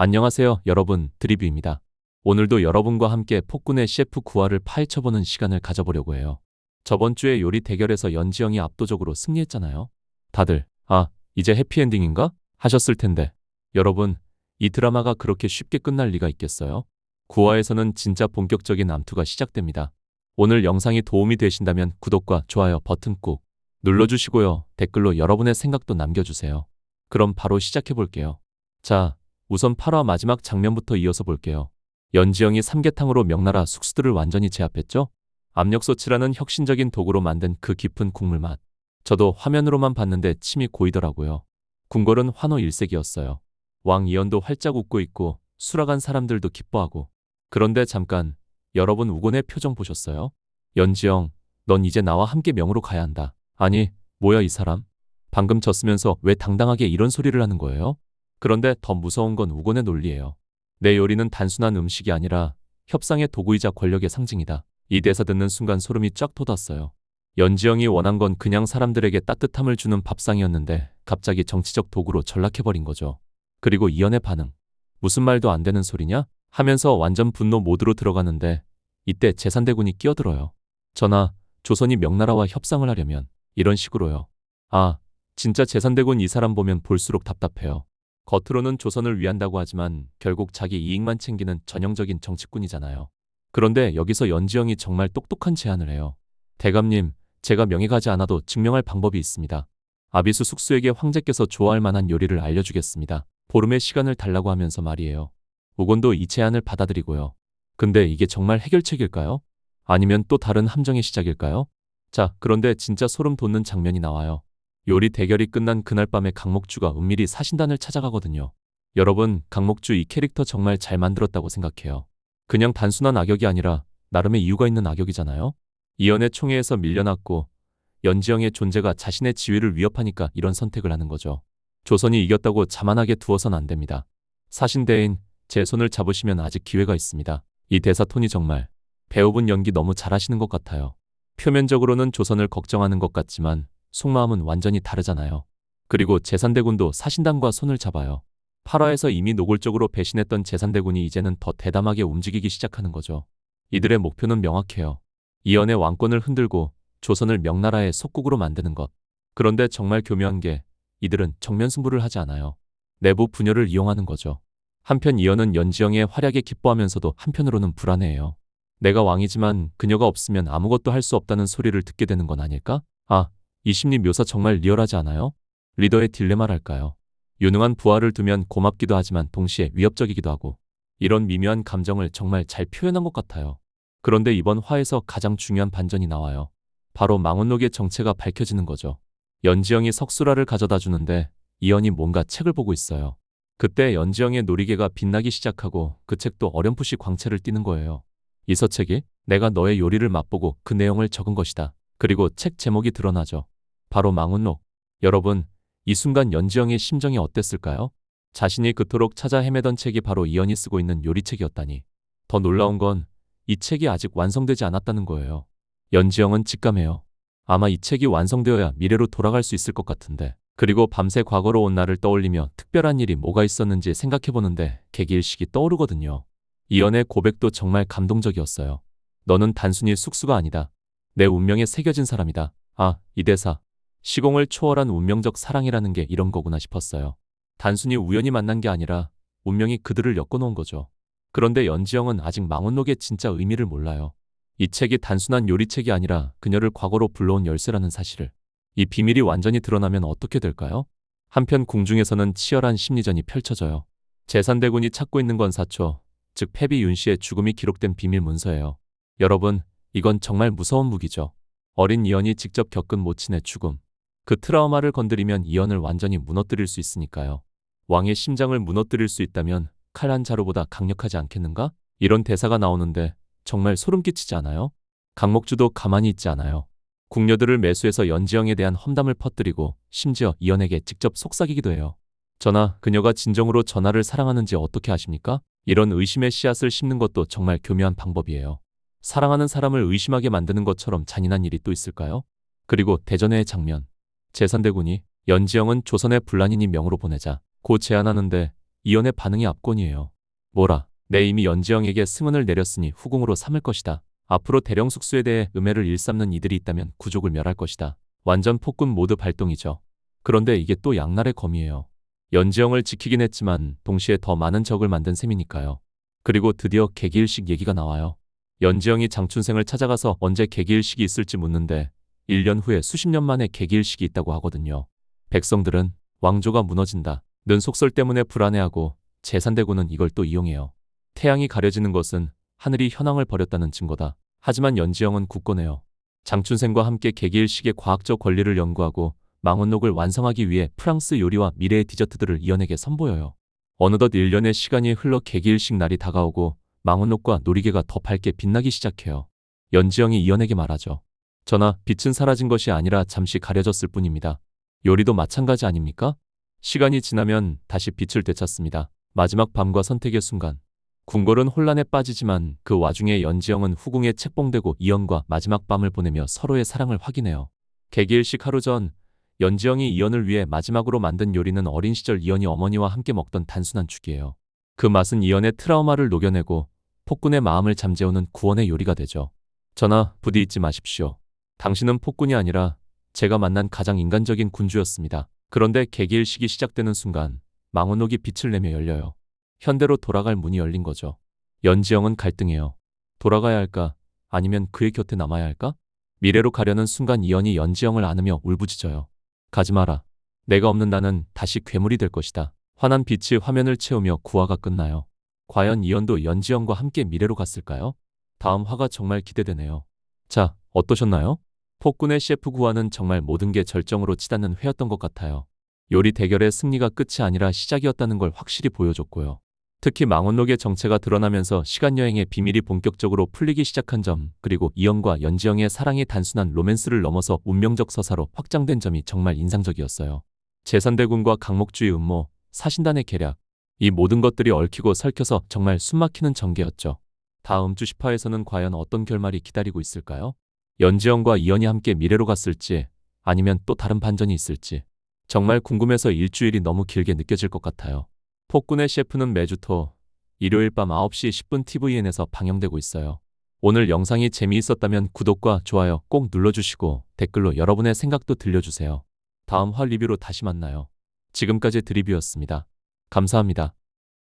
안녕하세요, 여러분. 드리뷰입니다. 오늘도 여러분과 함께 폭군의 셰프 구화를 파헤쳐보는 시간을 가져보려고 해요. 저번 주에 요리 대결에서 연지영이 압도적으로 승리했잖아요. 다들, 이제 해피엔딩인가? 하셨을 텐데. 여러분, 이 드라마가 그렇게 쉽게 끝날 리가 있겠어요? 구화에서는 진짜 본격적인 암투가 시작됩니다. 오늘 영상이 도움이 되신다면 구독과 좋아요 버튼 꾹 눌러주시고요. 댓글로 여러분의 생각도 남겨주세요. 그럼 바로 시작해볼게요. 자, 우선 8화 마지막 장면부터 이어서 볼게요. 연지영이 삼계탕으로 명나라 숙수들을 완전히 제압했죠? 압력솥이라는 혁신적인 도구로 만든 그 깊은 국물 맛. 저도 화면으로만 봤는데 침이 고이더라고요. 궁궐은 환호 일색이었어요. 왕 이연도 활짝 웃고 있고 수락한 사람들도 기뻐하고. 그런데 잠깐, 여러분 우곤의 표정 보셨어요? 연지영, 넌 이제 나와 함께 명으로 가야 한다. 아니, 뭐야 이 사람? 방금 졌으면서 왜 당당하게 이런 소리를 하는 거예요? 그런데 더 무서운 건 우곤의 논리예요. 내 요리는 단순한 음식이 아니라 협상의 도구이자 권력의 상징이다. 이 대사 듣는 순간 소름이 쫙 돋았어요. 연지영이 원한 건 그냥 사람들에게 따뜻함을 주는 밥상이었는데 갑자기 정치적 도구로 전락해버린 거죠. 그리고 이연의 반응. 무슨 말도 안 되는 소리냐? 하면서 완전 분노 모드로 들어가는데 이때 제산대군이 끼어들어요. 전하, 조선이 명나라와 협상을 하려면 이런 식으로요. 진짜 제산대군 이 사람 보면 볼수록 답답해요. 겉으로는 조선을 위한다고 하지만 결국 자기 이익만 챙기는 전형적인 정치꾼이잖아요. 그런데 여기서 연지영이 정말 똑똑한 제안을 해요. 대감님, 제가 명예 가지 않아도 증명할 방법이 있습니다. 아비수 숙수에게 황제께서 좋아할 만한 요리를 알려주겠습니다. 보름의 시간을 달라고 하면서 말이에요. 우곤도 이 제안을 받아들이고요. 근데 이게 정말 해결책일까요? 아니면 또 다른 함정의 시작일까요? 자, 그런데 진짜 소름 돋는 장면이 나와요. 요리 대결이 끝난 그날 밤에 강목주가 은밀히 사신단을 찾아가거든요. 여러분, 강목주 이 캐릭터 정말 잘 만들었다고 생각해요. 그냥 단순한 악역이 아니라 나름의 이유가 있는 악역이잖아요. 이연의 총애에서 밀려났고 연지영의 존재가 자신의 지위를 위협하니까 이런 선택을 하는 거죠. 조선이 이겼다고 자만하게 두어선 안 됩니다. 사신대인 제 손을 잡으시면 아직 기회가 있습니다. 이 대사 톤이 정말 배우분 연기 너무 잘하시는 것 같아요. 표면적으로는 조선을 걱정하는 것 같지만 속마음은 완전히 다르잖아요. 그리고 제산대군도 사신단과 손을 잡아요. 8화에서 이미 노골적으로 배신했던 제산대군이 이제는 더 대담하게 움직이기 시작하는 거죠. 이들의 목표는 명확해요. 이연의 왕권을 흔들고 조선을 명나라의 속국으로 만드는 것. 그런데 정말 교묘한 게 이들은 정면 승부를 하지 않아요. 내부 분열을 이용하는 거죠. 한편 이연은 연지영의 활약에 기뻐하면서도 한편으로는 불안해해요. 내가 왕이지만 그녀가 없으면 아무것도 할 수 없다는 소리를 듣게 되는 건 아닐까? 이 심리 묘사 정말 리얼하지 않아요? 리더의 딜레마랄까요? 유능한 부하를 두면 고맙기도 하지만 동시에 위협적이기도 하고 이런 미묘한 감정을 정말 잘 표현한 것 같아요. 그런데 이번 화에서 가장 중요한 반전이 나와요. 바로 망원록의 정체가 밝혀지는 거죠. 연지영이 석술화를 가져다 주는데 이연이 뭔가 책을 보고 있어요. 그때 연지영의 놀이개가 빛나기 시작하고 그 책도 어렴풋이 광채를 띠는 거예요. 이 서책이 내가 너의 요리를 맛보고 그 내용을 적은 것이다. 그리고 책 제목이 드러나죠. 바로 망원록. 여러분, 이 순간 연지영의 심정이 어땠을까요? 자신이 그토록 찾아 헤매던 책이 바로 이연이 쓰고 있는 요리책이었다니. 더 놀라운 건 이 책이 아직 완성되지 않았다는 거예요. 연지영은 직감해요. 아마 이 책이 완성되어야 미래로 돌아갈 수 있을 것 같은데. 그리고 밤새 과거로 온 날을 떠올리며 특별한 일이 뭐가 있었는지 생각해보는데 개기일식이 떠오르거든요. 이연의 고백도 정말 감동적이었어요. 너는 단순히 숙수가 아니다. 내 운명에 새겨진 사람이다. 이 대사. 시공을 초월한 운명적 사랑이라는 게 이런 거구나 싶었어요. 단순히 우연히 만난 게 아니라 운명이 그들을 엮어놓은 거죠. 그런데 연지영은 아직 망원록의 진짜 의미를 몰라요. 이 책이 단순한 요리책이 아니라 그녀를 과거로 불러온 열쇠라는 사실을. 이 비밀이 완전히 드러나면 어떻게 될까요? 한편 궁중에서는 치열한 심리전이 펼쳐져요. 제산대군이 찾고 있는 건 사초, 즉 패비 윤씨의 죽음이 기록된 비밀 문서예요. 여러분, 이건 정말 무서운 무기죠. 어린 이연이 직접 겪은 모친의 죽음. 그 트라우마를 건드리면 이연을 완전히 무너뜨릴 수 있으니까요. 왕의 심장을 무너뜨릴 수 있다면 칼 한 자루보다 강력하지 않겠는가? 이런 대사가 나오는데 정말 소름 끼치지 않아요? 강목주도 가만히 있지 않아요. 궁녀들을 매수해서 연지영에 대한 험담을 퍼뜨리고 심지어 이연에게 직접 속삭이기도 해요. 전하, 그녀가 진정으로 전하를 사랑하는지 어떻게 아십니까? 이런 의심의 씨앗을 심는 것도 정말 교묘한 방법이에요. 사랑하는 사람을 의심하게 만드는 것처럼 잔인한 일이 또 있을까요? 그리고 대전의 장면. 제산대군이 연지영은 조선의 불란이니 명으로 보내자 고 제안하는데 이연의 반응이 압권이에요. 뭐라, 내 이미 연지영에게 승은을 내렸으니 후궁으로 삼을 것이다. 앞으로 대령 숙수에 대해 음해를 일삼는 이들이 있다면 구족을 멸할 것이다. 완전 폭군 모드 발동이죠. 그런데 이게 또 양날의 검이에요. 연지영을 지키긴 했지만 동시에 더 많은 적을 만든 셈이니까요. 그리고 드디어 개기일식 얘기가 나와요. 연지영이 장춘생을 찾아가서 언제 개기일식이 있을지 묻는데 1년 후에 수십 년 만에 개기일식이 있다고 하거든요. 백성들은 왕조가 무너진다 는 속설 때문에 불안해하고 제산대군은 이걸 또 이용해요. 태양이 가려지는 것은 하늘이 현황을 버렸다는 증거다. 하지만 연지영은 굳건해요. 장춘생과 함께 개기일식의 과학적 권리를 연구하고 망원록을 완성하기 위해 프랑스 요리와 미래의 디저트들을 이연에게 선보여요. 어느덧 1년의 시간이 흘러 개기일식 날이 다가오고 망원록과 놀이개가 더 밝게 빛나기 시작해요. 연지영이 이연에게 말하죠. 전하, 빛은 사라진 것이 아니라 잠시 가려졌을 뿐입니다. 요리도 마찬가지 아닙니까? 시간이 지나면 다시 빛을 되찾습니다. 마지막 밤과 선택의 순간. 궁궐은 혼란에 빠지지만 그 와중에 연지영은 후궁에 책봉되고 이연과 마지막 밤을 보내며 서로의 사랑을 확인해요. 개기일식 하루 전, 연지영이 이연을 위해 마지막으로 만든 요리는 어린 시절 이연이 어머니와 함께 먹던 단순한 죽이에요. 그 맛은 이연의 트라우마를 녹여내고 폭군의 마음을 잠재우는 구원의 요리가 되죠. 전하, 부디 잊지 마십시오. 당신은 폭군이 아니라 제가 만난 가장 인간적인 군주였습니다. 그런데 개기일식이 시작되는 순간 망원록이 빛을 내며 열려요. 현대로 돌아갈 문이 열린 거죠. 연지영은 갈등해요. 돌아가야 할까? 아니면 그의 곁에 남아야 할까? 미래로 가려는 순간 이연이 연지영을 안으며 울부짖어요. 가지 마라. 내가 없는 나는 다시 괴물이 될 것이다. 환한 빛이 화면을 채우며 구화가 끝나요. 과연 이연도 연지영과 함께 미래로 갔을까요? 다음 화가 정말 기대되네요. 자, 어떠셨나요? 폭군의 셰프 구화는 정말 모든 게 절정으로 치닫는 회였던 것 같아요. 요리 대결의 승리가 끝이 아니라 시작이었다는 걸 확실히 보여줬고요. 특히 망원록의 정체가 드러나면서 시간여행의 비밀이 본격적으로 풀리기 시작한 점, 그리고 이연과 연지영의 사랑이 단순한 로맨스를 넘어서 운명적 서사로 확장된 점이 정말 인상적이었어요. 제산대군과 강목주의 음모, 사신단의 계략, 이 모든 것들이 얽히고 설켜서 정말 숨막히는 전개였죠. 다음 주 10화에서는 과연 어떤 결말이 기다리고 있을까요? 연지영과 이연이 함께 미래로 갔을지, 아니면 또 다른 반전이 있을지 정말 궁금해서 일주일이 너무 길게 느껴질 것 같아요. 폭군의 셰프는 매주 일요일 밤 9시 10분 tvn에서 방영되고 있어요. 오늘 영상이 재미있었다면 구독과 좋아요 꼭 눌러주시고 댓글로 여러분의 생각도 들려주세요. 다음 화 리뷰로 다시 만나요. 지금까지 드리뷰였습니다. 감사합니다.